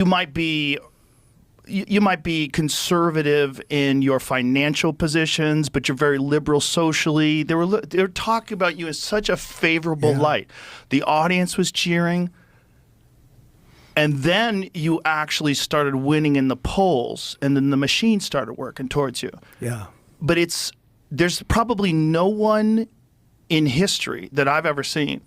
you might be you might be conservative in your financial positions, but you're very liberal socially. They were talking about you in such a favorable light. The audience was cheering. And then you actually started winning in the polls, and then the machine started working towards you. Yeah. But there's probably no one in history that I've ever seen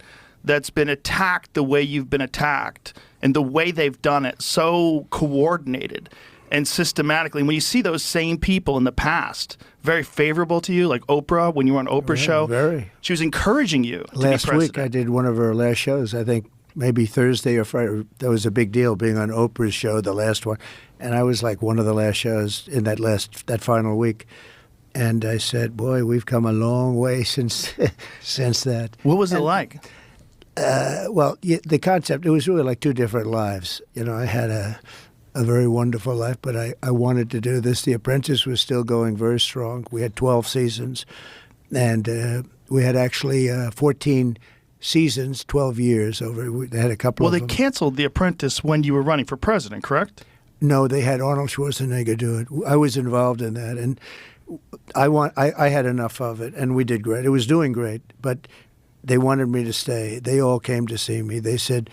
that's been attacked the way you've been attacked, and the way they've done it, so coordinated and systematically. And when you see those same people in the past, very favorable to you, like Oprah, when you were on Oprah's show, very. She was encouraging you to be Last president. week, I did one of her last shows, I think maybe Thursday or Friday. That was a big deal, being on Oprah's show, the last one. And I was like one of the last shows in that final week. And I said, boy, we've come a long way since that. What was it like? Well, the concept, it was really like two different lives. You know, I had a very wonderful life, but I wanted to do this. The Apprentice was still going very strong. We had 12 seasons, and we had actually 14 seasons, 12 years over. They had a couple of them. Well, they canceled The Apprentice when you were running for president, correct? No, they had Arnold Schwarzenegger do it. I was involved in that, and I had enough of it, and we did great. It was doing great, but they wanted me to stay. They all came to see me. They said,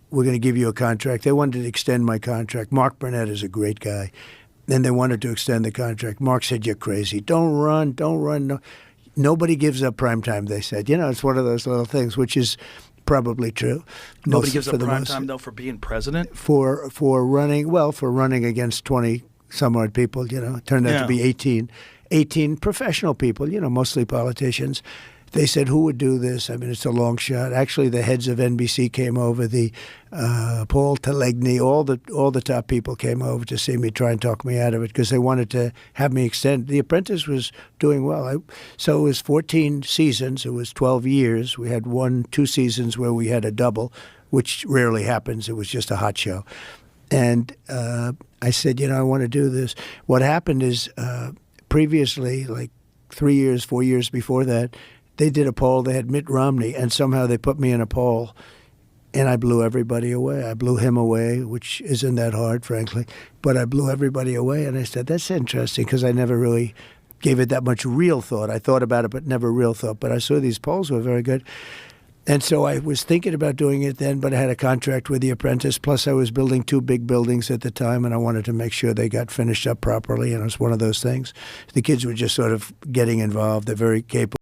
we're going to give you a contract. They wanted to extend my contract. Mark Burnett is a great guy. And they wanted to extend the contract. Mark said, you're crazy. Don't run. No. Nobody gives up prime time, they said. You know, it's one of those little things, which is probably true. Nobody gives up prime time, though, for being president? For running against 20-some-odd people, you know. It turned out to be 18 professional people, you know, mostly politicians. They said, who would do this? I mean, it's a long shot. Actually, the heads of NBC came over, the Paul Talegny, all the top people came over to see me, try and talk me out of it, because they wanted to have me extend. The Apprentice was doing well. So it was 14 seasons. It was 12 years. We had 2 seasons where we had a double, which rarely happens. It was just a hot show. And I said, you know, I want to do this. What happened is previously, like 3 years, 4 years before that, they did a poll. They had Mitt Romney, and somehow they put me in a poll, and I blew everybody away. I blew him away, which isn't that hard, frankly, but I blew everybody away. And I said, that's interesting, because I never really gave it that much real thought. I thought about it, but never real thought. But I saw these polls were very good. And so I was thinking about doing it then, but I had a contract with The Apprentice. Plus, I was building 2 big buildings at the time, and I wanted to make sure they got finished up properly. And it was one of those things. The kids were just sort of getting involved. They're very capable.